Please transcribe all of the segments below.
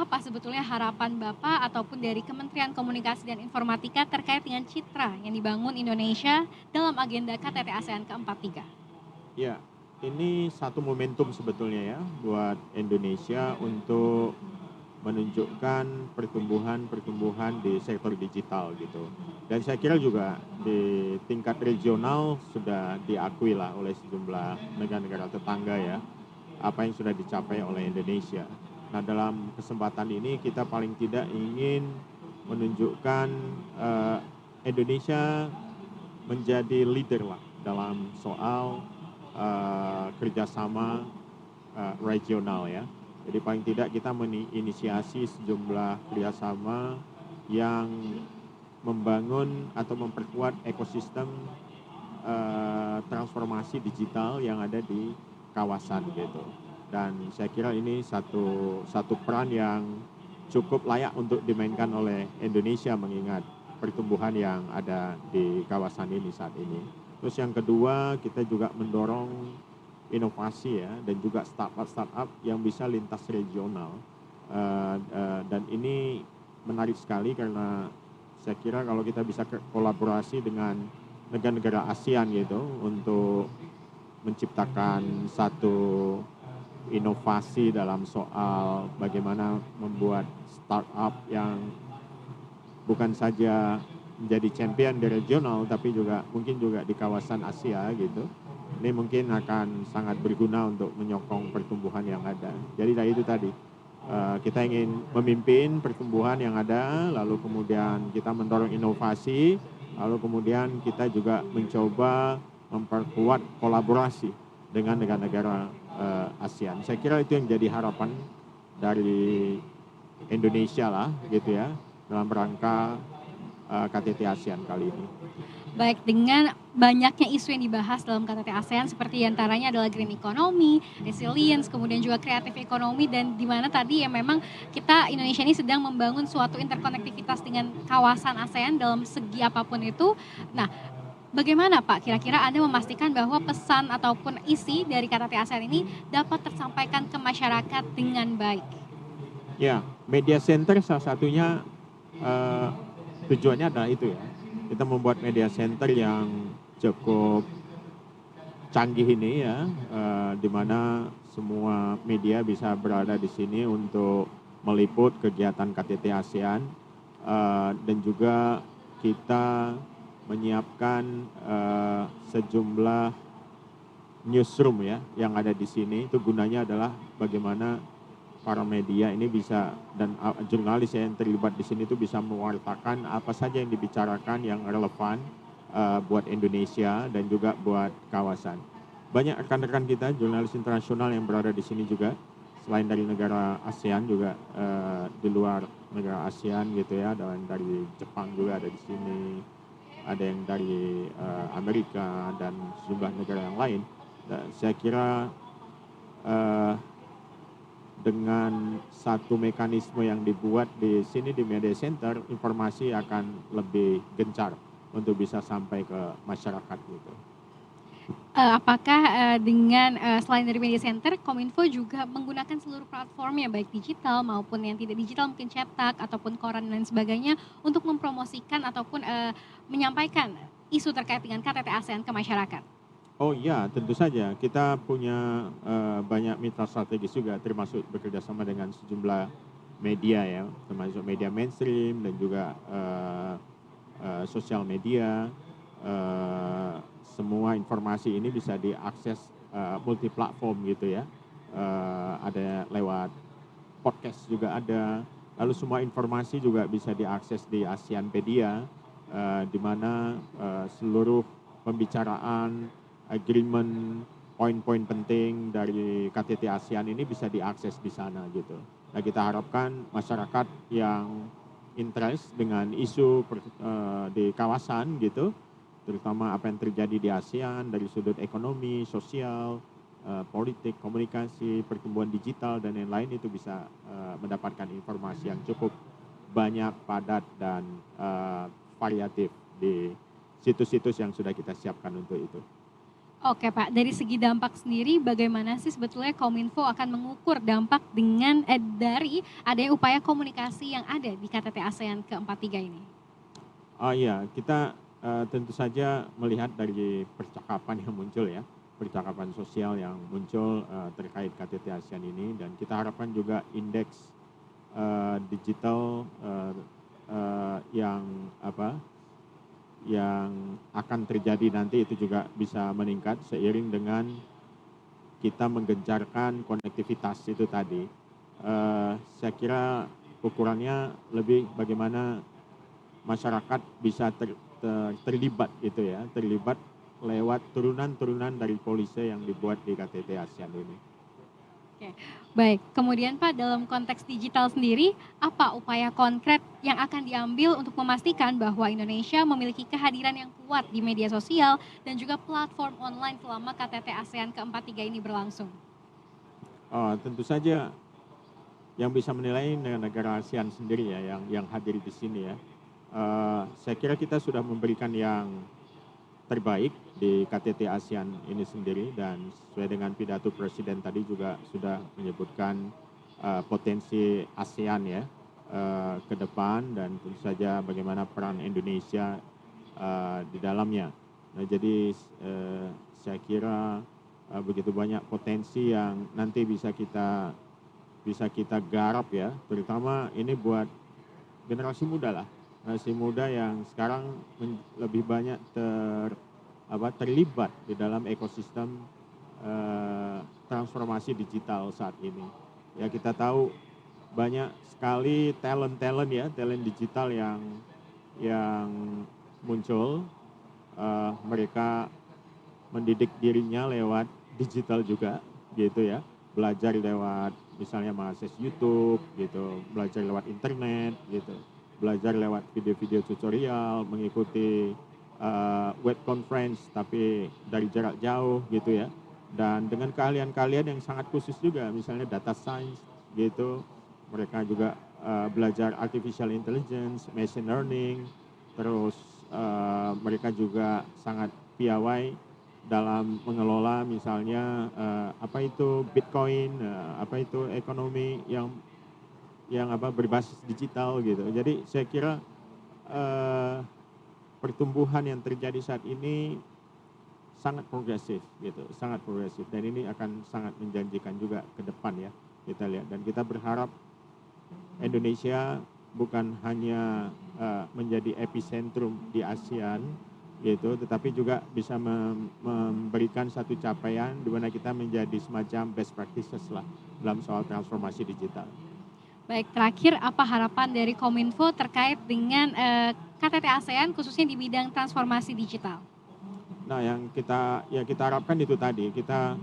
apa sebetulnya harapan Bapak ataupun dari Kementerian Komunikasi dan Informatika terkait dengan citra yang dibangun Indonesia dalam agenda KTT ASEAN ke-43? Ya, ini satu momentum sebetulnya ya buat Indonesia untuk menunjukkan pertumbuhan-pertumbuhan di sektor digital gitu. Dan saya kira juga di tingkat regional sudah diakui lah oleh sejumlah negara-negara tetangga ya, apa yang sudah dicapai oleh Indonesia. Nah, dalam kesempatan ini kita paling tidak ingin menunjukkan Indonesia menjadi leader lah dalam soal kerjasama regional ya. Jadi paling tidak kita menginisiasi sejumlah kerjasama yang membangun atau memperkuat ekosistem transformasi digital yang ada di kawasan gitu. Dan saya kira ini satu peran yang cukup layak untuk dimainkan oleh Indonesia mengingat pertumbuhan yang ada di kawasan ini saat ini. Terus yang kedua, kita juga mendorong inovasi ya dan juga startup yang bisa lintas regional. Dan ini menarik sekali karena saya kira kalau kita bisa kolaborasi dengan negara-negara ASEAN gitu untuk menciptakan satu inovasi dalam soal bagaimana membuat startup yang bukan saja menjadi champion di regional tapi juga mungkin juga di kawasan Asia gitu. Ini mungkin akan sangat berguna untuk menyokong pertumbuhan yang ada. Jadi dari itu tadi kita ingin memimpin pertumbuhan yang ada, lalu kemudian kita mendorong inovasi, lalu kemudian kita juga mencoba memperkuat kolaborasi dengan negara-negara ASEAN. Saya kira itu yang jadi harapan dari Indonesia lah gitu ya dalam rangka KTT ASEAN kali ini. Baik, dengan banyaknya isu yang dibahas dalam KTT ASEAN seperti antaranya adalah green economy, resilience, kemudian juga kreatif ekonomi, dan di mana tadi ya memang kita Indonesia ini sedang membangun suatu interkonektivitas dengan kawasan ASEAN dalam segi apapun itu. Nah, bagaimana Pak kira-kira Anda memastikan bahwa pesan ataupun isi dari KTT ASEAN ini dapat tersampaikan ke masyarakat dengan baik? Ya, media center salah satunya tujuannya adalah itu ya. Kita membuat media center yang cukup canggih ini ya, di mana semua media bisa berada di sini untuk meliput kegiatan KTT ASEAN dan juga kita menyiapkan sejumlah newsroom ya yang ada di sini. Itu gunanya adalah bagaimana para media ini bisa dan jurnalis yang terlibat di sini itu bisa mewartakan apa saja yang dibicarakan yang relevan buat Indonesia dan juga buat kawasan. Banyak rekan-rekan kita jurnalis internasional yang berada di sini juga selain dari negara ASEAN juga di luar negara ASEAN gitu ya, ada yang dari Jepang juga ada di sini, ada yang dari Amerika dan sejumlah negara yang lain. Dan saya kira dengan satu mekanisme yang dibuat di sini di media center, informasi akan lebih gencar untuk bisa sampai ke masyarakat gitu. Apakah, dengan, selain dari media center, Kominfo juga menggunakan seluruh platformnya, baik digital maupun yang tidak digital, mungkin cetak ataupun koran dan lain sebagainya, untuk mempromosikan ataupun, menyampaikan isu terkait dengan KTT ASEAN ke masyarakat? Oh iya, tentu saja kita punya banyak mitra strategis juga, termasuk bekerja sama dengan sejumlah media ya, termasuk media mainstream dan juga sosial media. Semua informasi ini bisa diakses multi platform gitu ya. Ada lewat podcast juga ada. Lalu semua informasi juga bisa diakses di ASEANpedia, di mana seluruh pembicaraan, agreement, poin-poin penting dari KTT ASEAN ini bisa diakses di sana gitu. Nah, kita harapkan masyarakat yang interest dengan isu di kawasan gitu, terutama apa yang terjadi di ASEAN dari sudut ekonomi, sosial, politik, komunikasi, pertumbuhan digital dan lain-lain itu bisa mendapatkan informasi yang cukup banyak, padat dan variatif di situs-situs yang sudah kita siapkan untuk itu. Oke Pak, dari segi dampak sendiri bagaimana sih sebetulnya Kominfo akan mengukur dampak dengan dari adanya upaya komunikasi yang ada di KTT ASEAN ke-43 ini? Oh iya, kita tentu saja melihat dari percakapan yang muncul ya, percakapan sosial yang muncul terkait KTT ASEAN ini, dan kita harapkan juga indeks digital yang apa yang akan terjadi nanti itu juga bisa meningkat seiring dengan kita menggencarkan konektivitas itu tadi. Saya kira ukurannya lebih bagaimana masyarakat bisa terlibat gitu ya, terlibat lewat turunan-turunan dari polisi yang dibuat di KTT ASEAN ini. Oke, baik. Kemudian Pak, dalam konteks digital sendiri, apa upaya konkret yang akan diambil untuk memastikan bahwa Indonesia memiliki kehadiran yang kuat di media sosial dan juga platform online selama KTT ASEAN ke-43 ini berlangsung? Tentu saja yang bisa menilai negara ASEAN sendiri ya, yang hadir di sini ya. Saya kira kita sudah memberikan yang terbaik di KTT ASEAN ini sendiri, dan sesuai dengan pidato Presiden tadi juga sudah menyebutkan potensi ASEAN ya ke depan, dan tentu saja bagaimana peran Indonesia di dalamnya. Nah, jadi saya kira begitu banyak potensi yang nanti bisa kita garap ya, terutama ini buat generasi muda lah, generasi muda yang sekarang lebih banyak terlibat di dalam ekosistem transformasi digital saat ini. Ya, kita tahu banyak sekali talent ya, talent digital yang muncul. Mereka mendidik dirinya lewat digital juga gitu ya, belajar lewat misalnya mengakses YouTube gitu, belajar lewat internet gitu, belajar lewat video-video tutorial, mengikuti web conference tapi dari jarak jauh gitu ya, dan dengan keahlian-keahlian yang sangat khusus juga, misalnya data science gitu. Mereka juga belajar artificial intelligence, machine learning, terus mereka juga sangat piawai dalam mengelola misalnya apa itu Bitcoin, apa itu ekonomi yang berbasis digital gitu. Jadi saya kira eh, pertumbuhan yang terjadi saat ini sangat progresif gitu, sangat progresif, dan ini akan sangat menjanjikan juga ke depan ya, kita lihat, dan kita berharap Indonesia bukan hanya menjadi epicentrum di ASEAN gitu, tetapi juga bisa memberikan satu capaian di mana kita menjadi semacam best practices lah dalam soal transformasi digital. Baik, terakhir apa harapan dari Kominfo terkait dengan KTT ASEAN khususnya di bidang transformasi digital? Nah, yang kita harapkan itu tadi, kita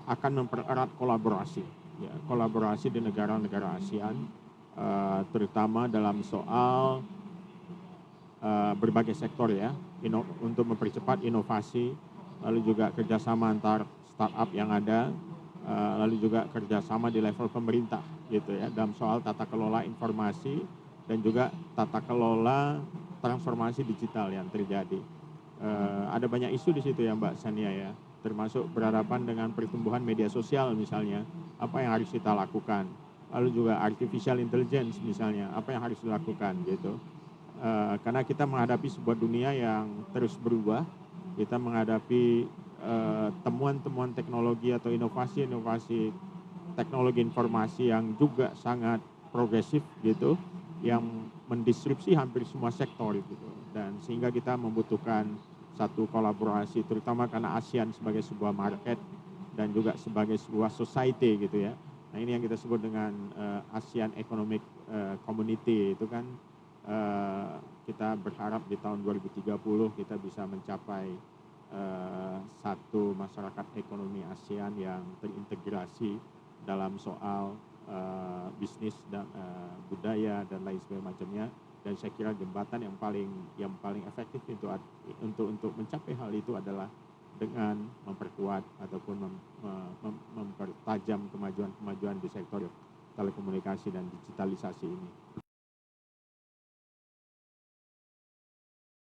akan mempererat kolaborasi, ya, kolaborasi di negara-negara ASEAN, terutama dalam soal berbagai sektor ya, untuk mempercepat inovasi, lalu juga kerjasama antar startup yang ada, lalu juga kerjasama di level pemerintah gitu ya, dalam soal tata kelola informasi dan juga tata kelola transformasi digital yang terjadi. Ada banyak isu di situ ya Mbak Sania ya, termasuk berhadapan dengan pertumbuhan media sosial misalnya, apa yang harus kita lakukan, lalu juga artificial intelligence misalnya, apa yang harus dilakukan gitu. Karena kita menghadapi sebuah dunia yang terus berubah, kita menghadapi temuan-temuan teknologi atau inovasi-inovasi teknologi informasi yang juga sangat progresif gitu, yang mendisrupsi hampir semua sektor gitu, dan sehingga kita membutuhkan satu kolaborasi, terutama karena ASEAN sebagai sebuah market dan juga sebagai sebuah society gitu ya. Nah, ini yang kita sebut dengan ASEAN Economic Community itu kan. Kita berharap di tahun 2030 kita bisa mencapai satu masyarakat ekonomi ASEAN yang terintegrasi dalam soal bisnis dan budaya dan lain sebagainya. Dan saya kira jembatan yang paling efektif untuk mencapai hal itu adalah dengan memperkuat ataupun mempertajam kemajuan-kemajuan di sektor telekomunikasi dan digitalisasi ini.